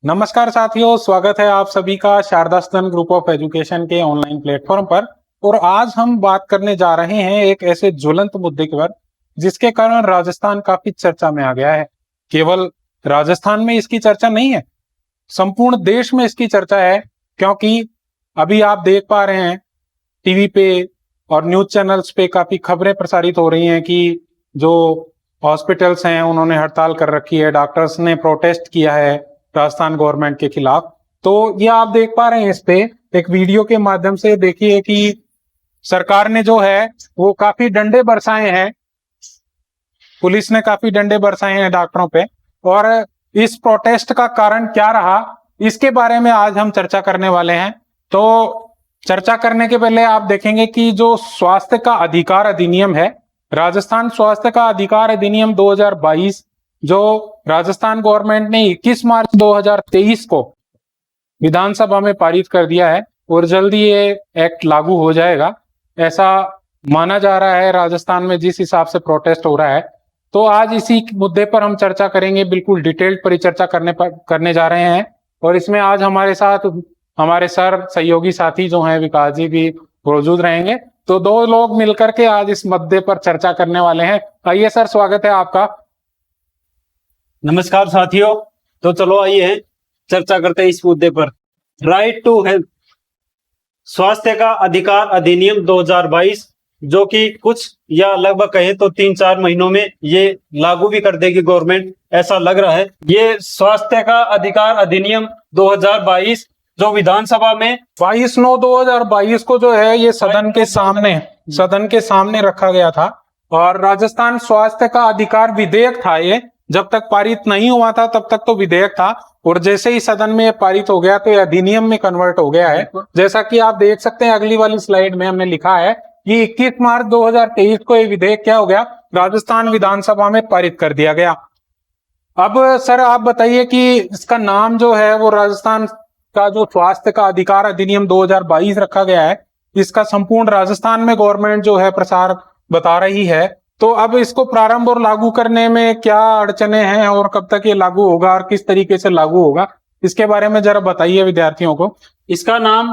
नमस्कार साथियों, स्वागत है आप सभी का शारदा सदन ग्रुप ऑफ एजुकेशन के ऑनलाइन प्लेटफॉर्म पर। और आज हम बात करने जा रहे हैं एक ऐसे ज्वलंत मुद्दे पर जिसके कारण राजस्थान काफी चर्चा में आ गया है। केवल राजस्थान में इसकी चर्चा नहीं है, संपूर्ण देश में इसकी चर्चा है। क्योंकि अभी आप देख पा रहे हैं टीवी पे और न्यूज चैनल्स पे काफी खबरें प्रसारित हो रही हैं कि जो हॉस्पिटल्स हैं उन्होंने हड़ताल कर रखी है, डॉक्टर्स ने प्रोटेस्ट किया है राजस्थान गवर्नमेंट के खिलाफ। तो ये आप देख पा रहे हैं इस पे एक वीडियो के माध्यम से। देखिए कि सरकार ने जो है वो काफी डंडे बरसाए हैं, पुलिस ने काफी डंडे बरसाए हैं डॉक्टरों पे। और इस प्रोटेस्ट का कारण क्या रहा, इसके बारे में आज हम चर्चा करने वाले हैं। तो चर्चा करने के पहले आप देखेंगे कि जो स्वास्थ्य का अधिकार अधिनियम है, राजस्थान स्वास्थ्य का अधिकार अधिनियम 2022, जो राजस्थान गवर्नमेंट ने 21 मार्च 2023 को विधानसभा में पारित कर दिया है और जल्दी ये एक्ट लागू हो जाएगा, ऐसा माना जा रहा है राजस्थान में जिस हिसाब से प्रोटेस्ट हो रहा है। तो आज इसी मुद्दे पर हम चर्चा करेंगे, बिल्कुल डिटेल्ड परिचर्चा करने जा रहे हैं। और इसमें आज हमारे साथ हमारे सर सहयोगी साथी जो हैं विकास जी भी मौजूद रहेंगे। तो दो लोग मिलकर के आज इस मुद्दे पर चर्चा करने वाले हैं। आइए सर, स्वागत है आपका। नमस्कार साथियों, तो चलो आइए चर्चा करते हैं इस मुद्दे पर। राइट टू हेल्थ स्वास्थ्य का अधिकार अधिनियम 2022, जो कि कुछ या लगभग कहें तो 3-4 महीनों में ये लागू भी कर देगी गवर्नमेंट, ऐसा लग रहा है। ये स्वास्थ्य का अधिकार अधिनियम 2022 जो विधानसभा में 22/9/2022 को जो है ये सदन के सामने रखा गया था। और राजस्थान स्वास्थ्य का अधिकार विधेयक था, ये जब तक पारित नहीं हुआ था तब तक तो विधेयक था, और जैसे ही सदन में पारित हो गया तो ये अधिनियम में कन्वर्ट हो गया है। जैसा कि आप देख सकते हैं अगली वाली स्लाइड में हमने लिखा है कि 21 मार्च 2023 को ये विधेयक क्या हो गया, राजस्थान विधानसभा में पारित कर दिया गया। अब सर आप बताइए कि इसका नाम जो है वो राजस्थान का जो स्वास्थ्य का अधिकार अधिनियम 2022 रखा गया है, इसका संपूर्ण राजस्थान में गवर्नमेंट जो है प्रसार बता रही है। तो अब इसको प्रारंभ और लागू करने में क्या अड़चने हैं और कब तक ये लागू होगा और किस तरीके से लागू होगा, इसके बारे में जरा बताइए विद्यार्थियों को। इसका नाम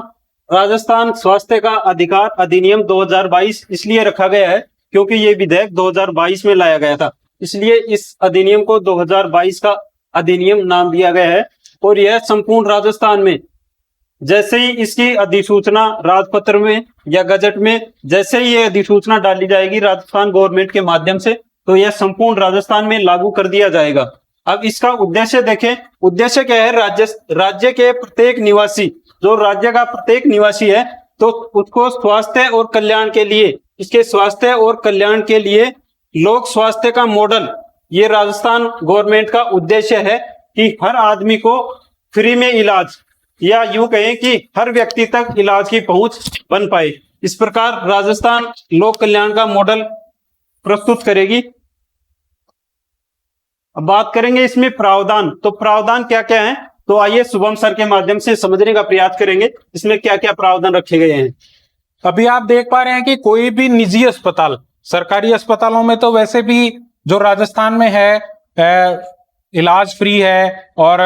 राजस्थान स्वास्थ्य का अधिकार अधिनियम 2022 इसलिए रखा गया है क्योंकि ये विधेयक 2022 में लाया गया था, इसलिए इस अधिनियम को 2022 का अधिनियम नाम दिया गया है। और यह संपूर्ण राजस्थान में जैसे ही इसकी अधिसूचना राजपत्र में या गजट में जैसे ही ये अधिसूचना डाली जाएगी राजस्थान गवर्नमेंट के माध्यम से, तो यह संपूर्ण राजस्थान में लागू कर दिया जाएगा। अब इसका उद्देश्य देखें, उद्देश्य क्या है, राज्य के प्रत्येक निवासी, जो राज्य का प्रत्येक निवासी है, तो उसको स्वास्थ्य और कल्याण के लिए, इसके स्वास्थ्य और कल्याण के लिए लोक स्वास्थ्य का मॉडल, ये राजस्थान गवर्नमेंट का उद्देश्य है कि हर आदमी को फ्री में इलाज, या यूं कहें कि हर व्यक्ति तक इलाज की पहुंच बन पाए। इस प्रकार राजस्थान लोक कल्याण का मॉडल प्रस्तुत करेगी। अब बात करेंगे इसमें प्रावधान, तो प्रावधान क्या क्या है, तो आइए शुभम सर के माध्यम से समझने का प्रयास करेंगे इसमें क्या क्या प्रावधान रखे गए हैं। अभी आप देख पा रहे हैं कि कोई भी निजी अस्पताल, सरकारी अस्पतालों में तो वैसे भी जो राजस्थान में है इलाज फ्री है। और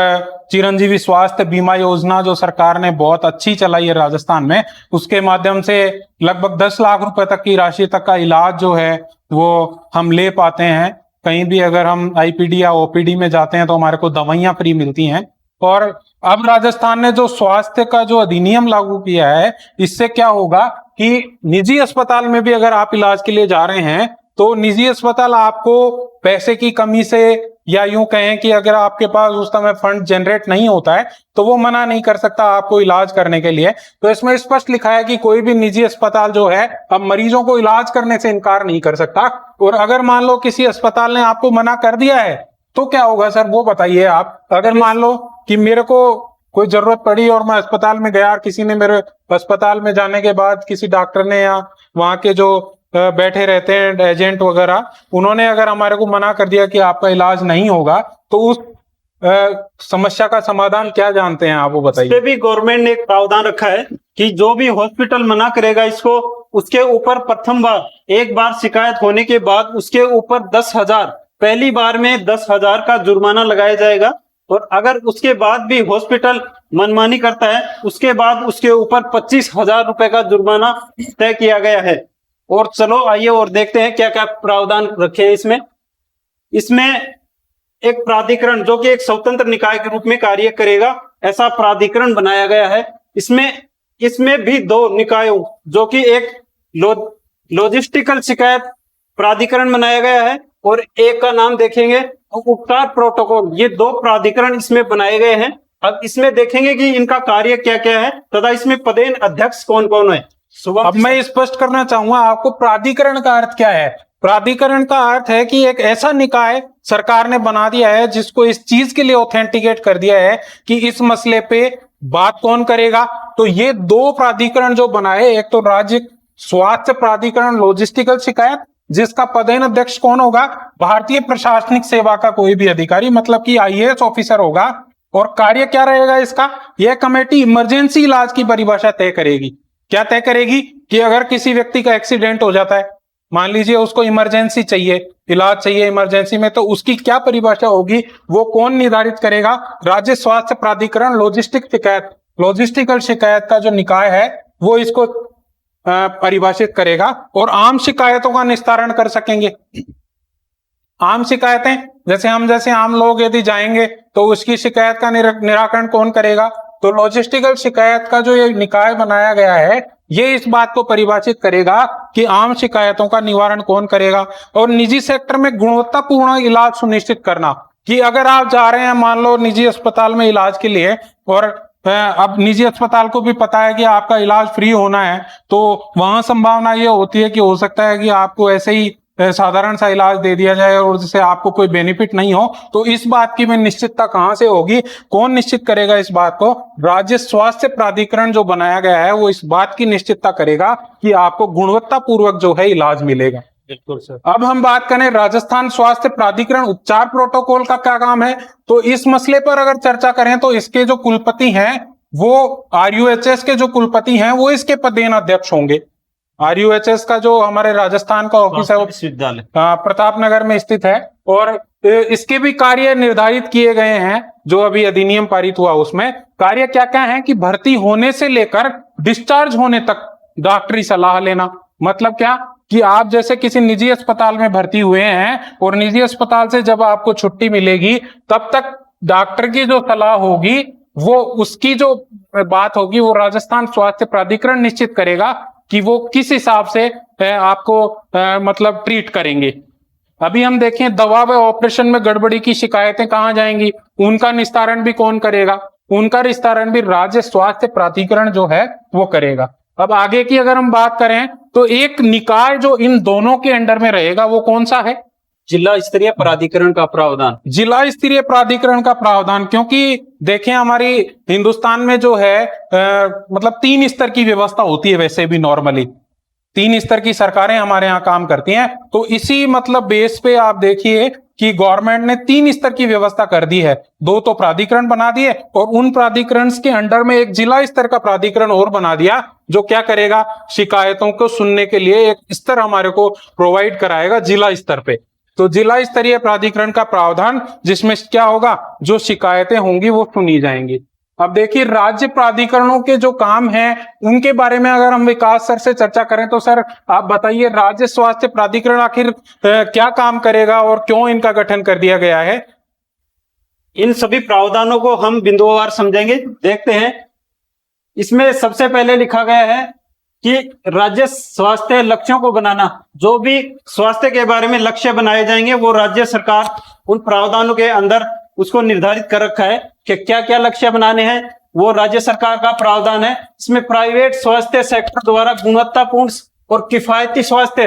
चिरंजीवी स्वास्थ्य बीमा योजना जो सरकार ने बहुत अच्छी चलाई है राजस्थान में, उसके माध्यम से लगभग 10 लाख रुपए तक की राशि तक का इलाज जो है वो हम ले पाते हैं। कहीं भी अगर हम आईपीडी या ओपीडी में जाते हैं तो हमारे को दवाइयां फ्री मिलती हैं। और अब राजस्थान ने जो स्वास्थ्य का जो अधिनियम लागू किया है, इससे क्या होगा कि निजी अस्पताल में भी अगर आप इलाज के लिए जा रहे हैं तो निजी अस्पताल आपको पैसे की कमी से, या यूं कहें कि अगर आपके पास उस समय फंड जनरेट नहीं होता है तो वो मना नहीं कर सकता आपको इलाज करने के लिए। तो इसमें स्पष्ट लिखा है कि कोई भी निजी अस्पताल जो है अब मरीजों को इलाज करने से इनकार नहीं कर सकता। और अगर मान लो किसी अस्पताल ने आपको मना कर दिया है तो क्या होगा सर, वो बताइए आप। अगर मान लो कि मेरे को कोई जरूरत पड़ी और मैं अस्पताल में गया और किसी ने मेरे अस्पताल में जाने के बाद किसी डॉक्टर ने या वहां के जो बैठे रहते हैं एजेंट वगैरह, उन्होंने अगर हमारे को मना कर दिया कि आपका इलाज नहीं होगा, तो उस समस्या का समाधान क्या जानते हैं आप, वो बताइए। इसपे भी गवर्नमेंट ने एक प्रावधान रखा है कि जो भी हॉस्पिटल मना करेगा इसको, उसके ऊपर प्रथम बार, एक बार शिकायत होने के बाद उसके ऊपर 10,000, पहली बार में 10,000 का जुर्माना लगाया जाएगा और अगर उसके बाद भी हॉस्पिटल मनमानी करता है, उसके बाद उसके ऊपर 25,000 रुपए का जुर्माना तय किया गया है। और चलो आइए और देखते हैं क्या क्या प्रावधान रखे हैं इसमें। इसमें एक प्राधिकरण जो कि एक स्वतंत्र निकाय के रूप में कार्य करेगा, ऐसा प्राधिकरण बनाया गया है। इसमें भी दो निकायों जो कि एक लॉजिस्टिकल शिकायत प्राधिकरण बनाया गया है और एक का नाम देखेंगे उपचार प्रोटोकॉल। ये दो प्राधिकरण इसमें बनाए गए हैं। अब इसमें देखेंगे कि इनका कार्य क्या क्या है तथा इसमें पदेन अध्यक्ष कौन कौन है। अब मैं स्पष्ट करना चाहूंगा आपको, प्राधिकरण का अर्थ क्या है। प्राधिकरण का अर्थ है कि एक ऐसा निकाय सरकार ने बना दिया है जिसको इस चीज के लिए ऑथेंटिकेट कर दिया है कि इस मसले पे बात कौन करेगा। तो ये दो प्राधिकरण जो बनाए, एक तो राज्य स्वास्थ्य प्राधिकरण लॉजिस्टिकल शिकायत, जिसका पदेन अध्यक्ष कौन होगा, भारतीय प्रशासनिक सेवा का कोई भी अधिकारी, मतलब कि आईएएस ऑफिसर होगा। और कार्य क्या रहेगा इसका, यह कमेटी इमरजेंसी इलाज की परिभाषा तय करेगी। क्या तय करेगी कि अगर किसी व्यक्ति का एक्सीडेंट हो जाता है, मान लीजिए उसको इमरजेंसी चाहिए, इलाज चाहिए इमरजेंसी में, तो उसकी क्या परिभाषा होगी, वो कौन निर्धारित करेगा। राज्य स्वास्थ्य प्राधिकरण लॉजिस्टिकल शिकायत का जो निकाय है वो इसको परिभाषित करेगा और आम शिकायतों का निस्तारण कर सकेंगे। आम शिकायतें जैसे आम लोग यदि जाएंगे तो उसकी शिकायत का निराकरण कौन करेगा। तो लॉजिस्टिकल शिकायत का जो ये निकाय बनाया गया है ये इस बात को परिभाषित करेगा कि आम शिकायतों का निवारण कौन करेगा। और निजी सेक्टर में गुणवत्तापूर्ण इलाज सुनिश्चित करना, कि अगर आप जा रहे हैं मान लो निजी अस्पताल में इलाज के लिए, और अब निजी अस्पताल को भी पता है कि आपका इलाज फ्री होना है, तो वहां संभावना ये होती है कि हो सकता है कि आपको ऐसे ही साधारण सा इलाज दे दिया जाए और जिससे आपको कोई बेनिफिट नहीं हो। तो इस बात की में निश्चितता कहां से होगी, कौन निश्चित करेगा इस बात को, राज्य स्वास्थ्य प्राधिकरण जो बनाया गया है वो इस बात की निश्चितता करेगा कि आपको गुणवत्ता पूर्वक जो है इलाज मिलेगा। बिल्कुल सर। अब हम बात करें राजस्थान स्वास्थ्य प्राधिकरण उपचार प्रोटोकॉल का क्या काम है। तो इस मसले पर अगर चर्चा करें तो इसके जो कुलपति हैं वो आरयूएचएस के जो कुलपति हैं वो इसके पदेन अध्यक्ष होंगे। आरयूएचएस का जो हमारे राजस्थान का ऑफिस है वो विश्वविद्यालय प्रतापनगर में स्थित है और इसके भी कार्य निर्धारित किए गए हैं। जो अभी अधिनियम पारित हुआ उसमें कार्य क्या क्या है कि भर्ती होने से लेकर डिस्चार्ज होने तक डॉक्टरी सलाह लेना। मतलब क्या कि आप जैसे किसी निजी अस्पताल में भर्ती हुए हैं और निजी अस्पताल से जब आपको छुट्टी मिलेगी तब तक डॉक्टर की जो सलाह होगी वो उसकी जो बात होगी वो राजस्थान स्वास्थ्य प्राधिकरण निश्चित करेगा कि वो किस हिसाब से आपको मतलब ट्रीट करेंगे। अभी हम देखें दवा व ऑपरेशन में गड़बड़ी की शिकायतें कहाँ जाएंगी, उनका निस्तारण भी कौन करेगा, उनका निस्तारण भी राज्य स्वास्थ्य प्राधिकरण जो है वो करेगा। अब आगे की अगर हम बात करें तो एक निकाय जो इन दोनों के अंडर में रहेगा वो कौन सा है, जिला स्तरीय प्राधिकरण का प्रावधान। जिला स्तरीय प्राधिकरण का प्रावधान, क्योंकि देखें हमारी हिंदुस्तान में जो है मतलब 3 स्तर की व्यवस्था होती है। वैसे भी नॉर्मली 3 स्तर की सरकारें हमारे यहाँ काम करती हैं। तो इसी मतलब बेस पे आप देखिए कि गवर्नमेंट ने 3 स्तर की व्यवस्था कर दी है। 2 तो प्राधिकरण बना दिए और उन प्राधिकरण के अंडर में एक जिला स्तर का प्राधिकरण और बना दिया जो क्या करेगा, शिकायतों को सुनने के लिए एक स्तर हमारे को प्रोवाइड कराएगा जिला स्तर पे। तो जिला स्तरीय प्राधिकरण का प्रावधान जिसमें क्या होगा, जो शिकायतें होंगी वो सुनी जाएंगी। अब देखिए राज्य प्राधिकरणों के जो काम हैं उनके बारे में अगर हम विकास सर से चर्चा करें तो सर आप बताइए राज्य स्वास्थ्य प्राधिकरण आखिर क्या काम करेगा और क्यों इनका गठन कर दिया गया है। इन सभी प्रावधानों को हम बिंदुवार समझेंगे, देखते हैं। इसमें सबसे पहले लिखा गया है कि राज्य स्वास्थ्य लक्ष्यों को बनाना, जो भी स्वास्थ्य के बारे में लक्ष्य बनाए जाएंगे वो राज्य सरकार उन प्रावधानों के अंदर उसको निर्धारित कर रखा है कि क्या क्या लक्ष्य बनाने हैं, वो राज्य सरकार का प्रावधान है। इसमें प्राइवेट स्वास्थ्य सेक्टर द्वारा गुणवत्तापूर्ण और किफायती स्वास्थ्य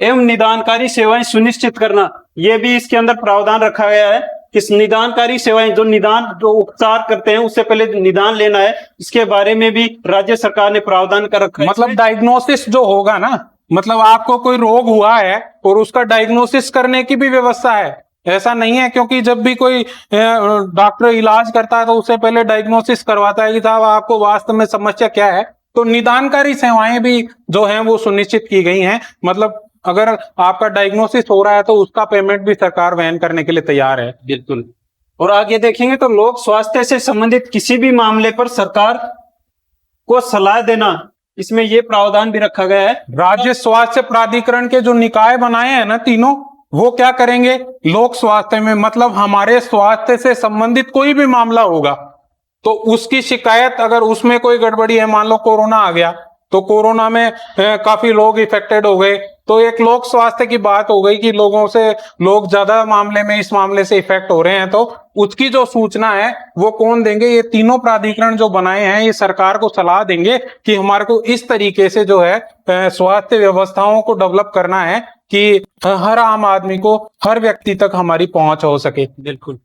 एवं निदानकारी सेवाएं सुनिश्चित करना, ये भी इसके अंदर प्रावधान रखा गया है कि निदानकारी सेवाएं जो उपचार करते हैं उससे पहले निदान लेना है, इसके बारे में भी राज्य सरकार ने प्रावधान कर रखा है। मतलब डायग्नोसिस जो होगा ना, मतलब आपको कोई रोग हुआ है और उसका डायग्नोसिस करने की भी व्यवस्था है। ऐसा नहीं है क्योंकि जब भी कोई डॉक्टर इलाज करता है तो उससे पहले डायग्नोसिस करवाता है कि साहब आपको वास्तव में समस्या क्या है। तो निदानकारी सेवाएं भी जो हैं वो सुनिश्चित की गई हैं। मतलब अगर आपका डायग्नोसिस हो रहा है तो उसका पेमेंट भी सरकार वहन करने के लिए तैयार है। बिल्कुल। और आगे देखेंगे तो लोक स्वास्थ्य से संबंधित किसी भी मामले पर सरकार को सलाह देना, इसमें ये प्रावधान भी रखा गया है। राज्य स्वास्थ्य प्राधिकरण के जो निकाय बनाए हैं ना तीनों, वो क्या करेंगे, लोक स्वास्थ्य में मतलब हमारे स्वास्थ्य से संबंधित कोई भी मामला होगा तो उसकी शिकायत, अगर उसमें कोई गड़बड़ी है, मान लो कोरोना आ गया तो कोरोना में काफी लोग इफेक्टेड हो गए, तो एक लोक स्वास्थ्य की बात हो गई कि लोग ज्यादा मामले में इस मामले से इफेक्ट हो रहे हैं, तो उसकी जो सूचना है वो कौन देंगे, ये तीनों प्राधिकरण जो बनाए हैं ये सरकार को सलाह देंगे कि हमारे को इस तरीके से जो है स्वास्थ्य व्यवस्थाओं को डेवलप करना है कि हर आम आदमी को, हर व्यक्ति तक हमारी पहुंच हो सके। बिल्कुल।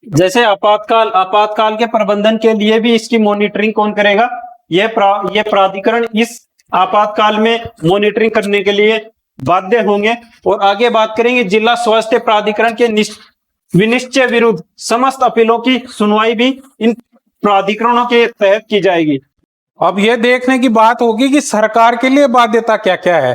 जैसे आपातकाल के प्रबंधन के लिए भी इसकी मॉनिटरिंग कौन करेगा, ये प्राधिकरण इस आपातकाल में मॉनिटरिंग करने के लिए बाध्य होंगे। और आगे बात करेंगे जिला स्वास्थ्य प्राधिकरण के विनिश्चय विरुद्ध समस्त अपीलों की सुनवाई भी इन प्राधिकरणों के तहत की जाएगी। अब यह देखने की बात होगी कि सरकार के लिए बाध्यता क्या क्या है,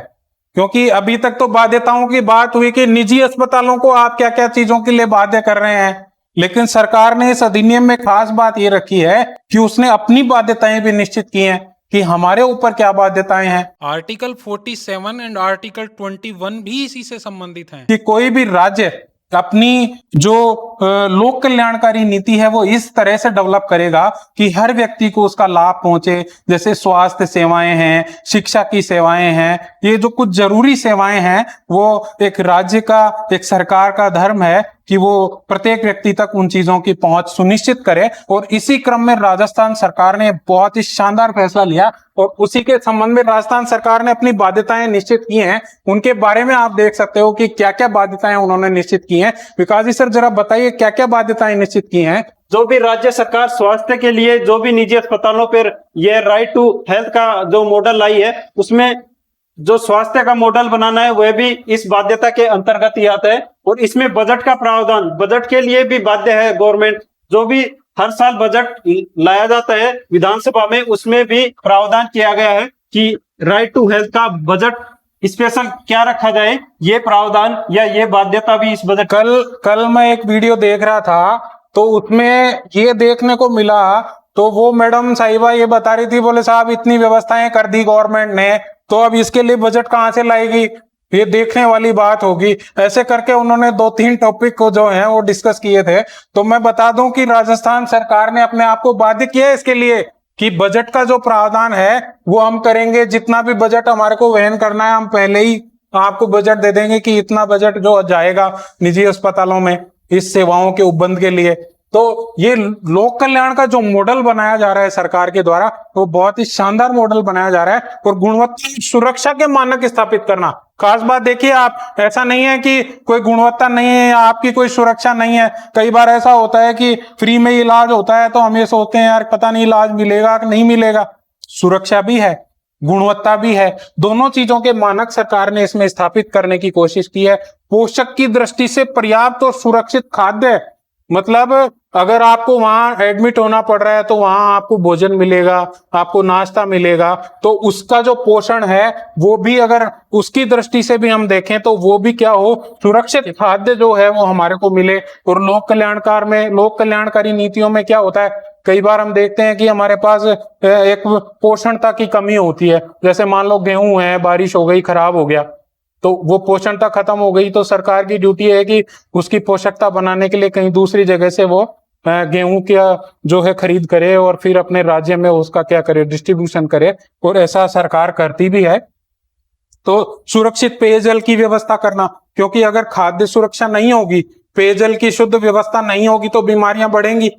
क्योंकि अभी तक तो बाध्यताओं की बात हुई कि निजी अस्पतालों को आप क्या क्या चीजों के लिए बाध्य कर रहे हैं, लेकिन सरकार ने इस अधिनियम में खास बात ये रखी है कि उसने अपनी बाध्यताएं भी निश्चित की हैं कि हमारे ऊपर क्या बाध्यताएं हैं। आर्टिकल 47 एंड आर्टिकल 21 भी इसी से संबंधित हैं कि कोई भी राज्य अपनी जो लोक कल्याणकारी नीति है वो इस तरह से डेवलप करेगा कि हर व्यक्ति को उसका लाभ पहुंचे। जैसे स्वास्थ्य सेवाएं हैं, शिक्षा की सेवाएं हैं, ये जो कुछ जरूरी सेवाएं हैं वो एक राज्य का, एक सरकार का धर्म है कि वो प्रत्येक व्यक्ति तक उन चीजों की पहुंच सुनिश्चित करे। और इसी क्रम में राजस्थान सरकार ने बहुत ही शानदार फैसला लिया और उसी के संबंध में राजस्थान सरकार ने अपनी बाध्यताएं निश्चित की हैं। उनके बारे में आप देख सकते हो कि क्या क्या बाध्यताएं उन्होंने निश्चित की हैं। विकास जी सर जरा बताइए क्या क्या बाध्यताएं निश्चित की हैं। जो भी राज्य सरकार स्वास्थ्य के लिए जो भी निजी अस्पतालों पर यह राइट टू हेल्थ का जो मॉडल लाई है, उसमें जो स्वास्थ्य का मॉडल बनाना है वह भी इस बाध्यता के अंतर्गत ही आता है। और इसमें बजट का प्रावधान, बजट के लिए भी बाध्य है गवर्नमेंट। जो भी हर साल बजट लाया जाता है विधानसभा में, उसमें भी प्रावधान किया गया है कि राइट टू हेल्थ का बजट स्पेशल क्या रखा जाए, ये प्रावधान या ये बाध्यता भी इस बजट। कल मैं एक वीडियो देख रहा था तो उसमें ये देखने को मिला, तो वो मैडम साहिबा ये बता रही थी, बोले साहब इतनी व्यवस्थाएं कर दी गवर्नमेंट ने, तो अब इसके लिए बजट कहां से लाएगी, ये देखने वाली बात होगी। ऐसे करके उन्होंने 2-3 टॉपिक को जो है वो डिस्कस किए थे। तो मैं बता दूं कि राजस्थान सरकार ने अपने आप को बाध्य किया है इसके लिए कि बजट का जो प्रावधान है वो हम करेंगे। जितना भी बजट हमारे को वहन करना है हम पहले ही आपको बजट दे देंगे कि इतना बजट जो जाएगा निजी अस्पतालों में इस सेवाओं के उपबंध के लिए। तो ये लोक कल्याण का जो मॉडल बनाया जा रहा है सरकार के द्वारा, वो बहुत ही शानदार मॉडल बनाया जा रहा है। और गुणवत्ता सुरक्षा के मानक स्थापित करना खास बात। देखिए आप, ऐसा नहीं है कि कोई गुणवत्ता नहीं है या आपकी कोई सुरक्षा नहीं है। कई बार ऐसा होता है कि फ्री में इलाज होता है तो हम ये सोचते हैं यार पता नहीं इलाज मिलेगा कि नहीं मिलेगा। सुरक्षा भी है, गुणवत्ता भी है, दोनों चीजों के मानक सरकार ने इसमें स्थापित करने की कोशिश की है। पोषक की दृष्टि से पर्याप्त और सुरक्षित खाद्य, मतलब अगर आपको वहां एडमिट होना पड़ रहा है तो वहां आपको भोजन मिलेगा, आपको नाश्ता मिलेगा, तो उसका जो पोषण है वो भी अगर उसकी दृष्टि से भी हम देखें तो वो भी क्या हो, सुरक्षित खाद्य जो है वो हमारे को मिले। और लोक कल्याणकारी नीतियों में क्या होता है, कई बार हम देखते हैं कि हमारे पास एक पोषणता की कमी होती है। जैसे मान लो गेहूं है, बारिश हो गई, खराब हो गया, तो वो पोषणता खत्म हो गई, तो सरकार की ड्यूटी है कि उसकी पोषकता बनाने के लिए कहीं दूसरी जगह से वो गेहूं का जो है खरीद करे और फिर अपने राज्य में उसका क्या करे, डिस्ट्रीब्यूशन करे। और ऐसा सरकार करती भी है। तो सुरक्षित पेयजल की व्यवस्था करना, क्योंकि अगर खाद्य सुरक्षा नहीं होगी, पेयजल की शुद्ध व्यवस्था नहीं होगी तो बीमारियां बढ़ेंगी।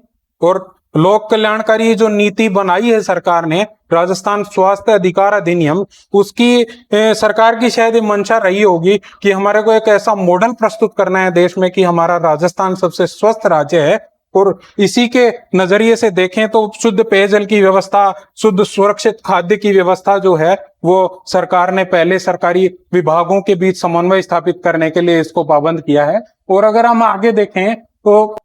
और लोक कल्याणकारी जो नीति बनाई है सरकार ने, राजस्थान स्वास्थ्य अधिकार अधिनियम, उसकी सरकार की शायद मंशा रही होगी कि हमारे को एक ऐसा मॉडल प्रस्तुत करना है देश में कि हमारा राजस्थान सबसे स्वस्थ राज्य है। और इसी के नजरिए से देखें तो शुद्ध पेयजल की व्यवस्था, शुद्ध सुरक्षित खाद्य की व्यवस्था जो है वो सरकार ने पहले सरकारी विभागों के बीच समन्वय स्थापित करने के लिए इसको पाबंद किया है। और अगर हम आगे देखें तो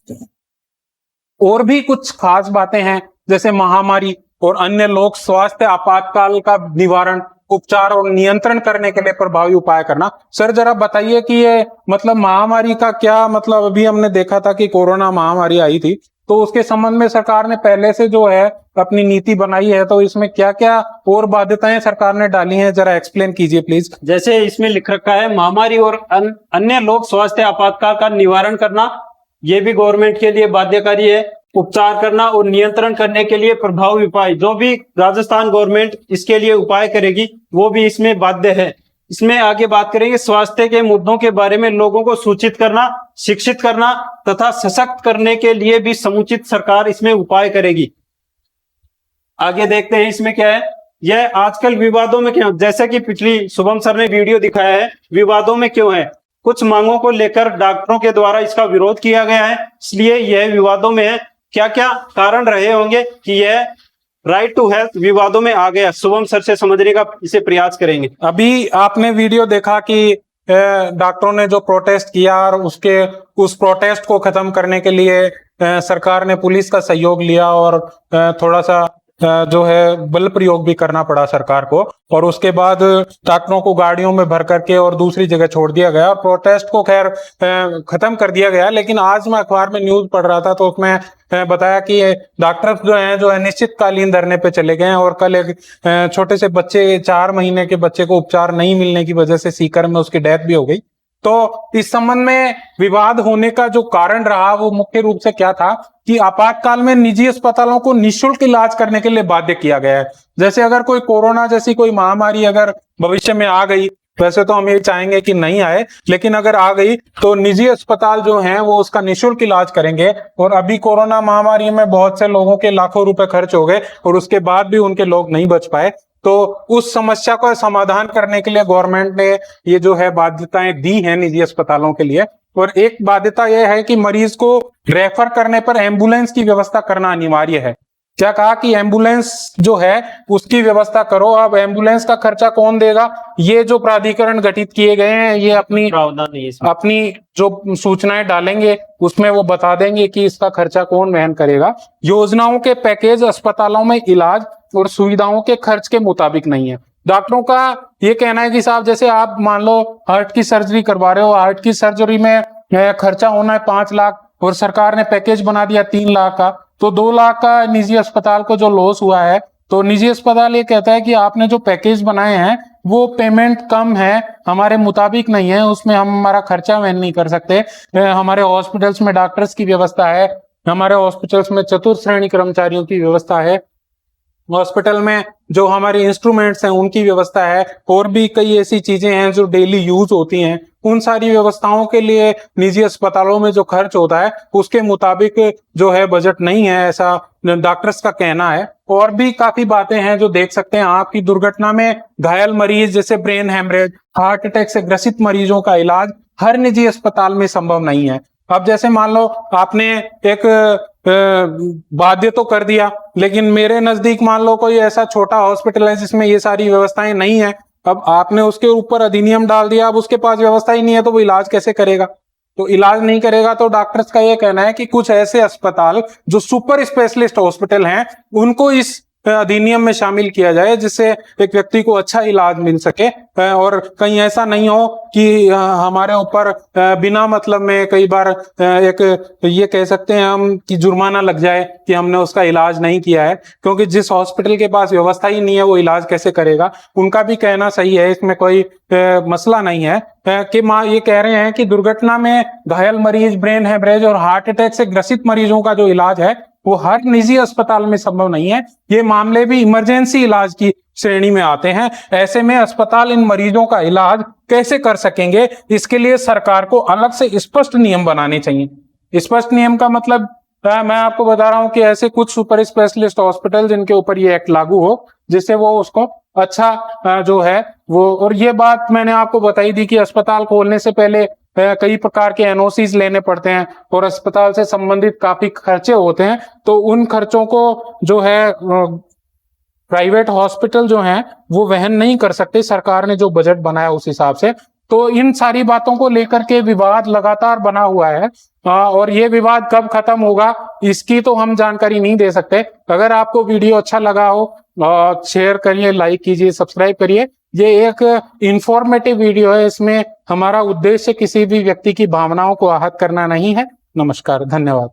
और भी कुछ खास बातें हैं, जैसे महामारी और अन्य लोक स्वास्थ्य आपातकाल का निवारण, उपचार और नियंत्रण करने के लिए प्रभावी उपाय करना। सर जरा बताइए कि ये मतलब महामारी का क्या मतलब, अभी हमने देखा था कि कोरोना महामारी आई थी, तो उसके संबंध में सरकार ने पहले से जो है अपनी नीति बनाई है, तो इसमें क्या क्या और बाध्यताएं सरकार ने डाली हैं, जरा एक्सप्लेन कीजिए प्लीज। जैसे इसमें लिख रखा है, महामारी और अन्य लोक स्वास्थ्य आपातकाल का निवारण करना, ये भी गवर्नमेंट के लिए बाध्यकारी है। उपचार करना और नियंत्रण करने के लिए प्रभावी उपाय, जो भी राजस्थान गवर्नमेंट इसके लिए उपाय करेगी वो भी इसमें बाध्य है। इसमें आगे बात करेंगे, स्वास्थ्य के मुद्दों के बारे में लोगों को सूचित करना, शिक्षित करना तथा सशक्त करने के लिए भी समुचित सरकार इसमें उपाय करेगी। आगे देखते हैं इसमें क्या है। यह आजकल विवादों में क्यों, जैसे कि पिछली शुभम सर ने वीडियो दिखाया है, विवादों में क्यों है। कुछ मांगों को लेकर डॉक्टरों के द्वारा इसका विरोध किया गया है, इसलिए यह विवादों में है। क्या क्या कारण रहे होंगे कि यह राइट टू हेल्थ विवादों में आ गया, शुभम सर से समझने का इसे प्रयास करेंगे। अभी आपने वीडियो देखा कि डॉक्टरों ने जो प्रोटेस्ट किया और उस प्रोटेस्ट को खत्म करने के लिए सरकार ने पुलिस का सहयोग लिया और थोड़ा सा जो है बल प्रयोग भी करना पड़ा सरकार को, और उसके बाद डॉक्टरों को गाड़ियों में भर करके और दूसरी जगह छोड़ दिया गया और प्रोटेस्ट को खैर खत्म कर दिया गया। लेकिन आज मैं अखबार में न्यूज पढ़ रहा था तो उसमें बताया कि डॉक्टर जो है निश्चितकालीन धरने पे चले गए हैं, और कल एक छोटे से बच्चे, 4 महीने के बच्चे को उपचार नहीं मिलने की वजह से सीकर में उसकी डेथ भी हो गई। तो इस संबंध में विवाद होने का जो कारण रहा वो मुख्य रूप से क्या था कि आपातकाल में निजी अस्पतालों को निःशुल्क इलाज करने के लिए बाध्य किया गया है। जैसे अगर कोई कोरोना जैसी कोई महामारी अगर भविष्य में आ गई, वैसे तो हम ये चाहेंगे कि नहीं आए, लेकिन अगर आ गई तो निजी अस्पताल जो हैं वो उसका निःशुल्क इलाज करेंगे। और अभी कोरोना महामारी में बहुत से लोगों के लाखों रुपए खर्च हो गए और उसके बाद भी उनके लोग नहीं बच पाए। तो उस समस्या का समाधान करने के लिए गवर्नमेंट ने ये जो है बाध्यताएं दी हैं निजी अस्पतालों के लिए। और एक बाध्यता यह है कि मरीज को रेफर करने पर एम्बुलेंस की व्यवस्था करना अनिवार्य है। क्या कहा कि एम्बुलेंस जो है उसकी व्यवस्था करो। अब एम्बुलेंस का खर्चा कौन देगा, ये जो प्राधिकरण गठित किए गए हैं ये अपनी जो सूचनाएं डालेंगे उसमें वो बता देंगे कि इसका खर्चा कौन वहन करेगा। योजनाओं के पैकेज अस्पतालों में इलाज और सुविधाओं के खर्च के मुताबिक नहीं है। डॉक्टरों का ये कहना है कि साहब जैसे आप मान लो हार्ट की सर्जरी करवा रहे हो, हार्ट की सर्जरी में खर्चा होना है 5 लाख और सरकार ने पैकेज बना दिया 3 लाख का, तो 2 लाख का निजी अस्पताल को जो लॉस हुआ है, तो निजी अस्पताल ये कहता है कि आपने जो पैकेज बनाए हैं वो पेमेंट कम है, हमारे मुताबिक नहीं है, उसमें हम हमारा खर्चा वहन नहीं कर सकते। हमारे हॉस्पिटल्स में डॉक्टर्स की व्यवस्था है, हमारे हॉस्पिटल्स में चतुर्थ श्रेणी कर्मचारियों की व्यवस्था है, हॉस्पिटल में जो हमारे इंस्ट्रूमेंट्स हैं उनकी व्यवस्था है, और भी कई ऐसी चीजें हैं जो डेली यूज होती हैं। उन सारी व्यवस्थाओं के लिए निजी अस्पतालों में जो खर्च होता है उसके मुताबिक जो है बजट नहीं है, ऐसा डॉक्टर्स का कहना है। और भी काफी बातें हैं जो देख सकते हैं। आंख की दुर्घटना में घायल मरीज, जैसे ब्रेन हेमरेज, हार्ट अटैक से ग्रसित मरीजों का इलाज हर निजी अस्पताल में संभव नहीं है। अब जैसे मान लो आपने एक बाध्य तो कर दिया, लेकिन मेरे नजदीक मान लो कोई ऐसा छोटा हॉस्पिटल है जिसमें ये सारी व्यवस्थाएं नहीं है, अब आपने उसके ऊपर अधिनियम डाल दिया, अब उसके पास व्यवस्था ही नहीं है तो वो इलाज कैसे करेगा। तो इलाज नहीं करेगा तो डॉक्टर्स का ये कहना है कि कुछ ऐसे अस्पताल जो सुपर स्पेशलिस्ट हॉस्पिटल हैं उनको इस अधिनियम में शामिल किया जाए, जिससे एक व्यक्ति को अच्छा इलाज मिल सके, और कहीं ऐसा नहीं हो कि हमारे ऊपर बिना मतलब में कई बार एक ये कह सकते हैं हम कि जुर्माना लग जाए कि हमने उसका इलाज नहीं किया है, क्योंकि जिस हॉस्पिटल के पास व्यवस्था ही नहीं है वो इलाज कैसे करेगा। उनका भी कहना सही है, इसमें कोई मसला नहीं है कि ये कह रहे हैं कि दुर्घटना में घायल मरीज, ब्रेन हेमरेज और हार्ट अटैक से ग्रसित मरीजों का जो इलाज है वो हर निजी अस्पताल में संभव नहीं है। ये मामले भी इमरजेंसी इलाज की श्रेणी में आते हैं। ऐसे में अस्पताल इन मरीजों का इलाज कैसे कर सकेंगे, इसके लिए सरकार को अलग से स्पष्ट नियम बनाने चाहिए। स्पष्ट नियम का मतलब मैं आपको बता रहा हूं कि ऐसे कुछ सुपर स्पेशलिस्ट हॉस्पिटल जिनके ऊपर ये एक्ट लागू हो, जिससे वो उसको अच्छा जो है वो, और ये बात मैंने आपको बताई दी कि अस्पताल खोलने से पहले कई प्रकार के एनओसीज लेने पड़ते हैं और अस्पताल से संबंधित काफी खर्चे होते हैं, तो उन खर्चों को जो है प्राइवेट हॉस्पिटल जो हैं वो वहन नहीं कर सकते। सरकार ने जो बजट बनाया उस हिसाब से, तो इन सारी बातों को लेकर के विवाद लगातार बना हुआ है, और ये विवाद कब खत्म होगा इसकी तो हम जानकारी नहीं दे सकते। अगर आपको वीडियो अच्छा लगा हो शेयर करिए, लाइक कीजिए, सब्सक्राइब करिए। ये एक इंफॉर्मेटिव वीडियो है, इसमें हमारा उद्देश्य किसी भी व्यक्ति की भावनाओं को आहत करना नहीं है। नमस्कार, धन्यवाद।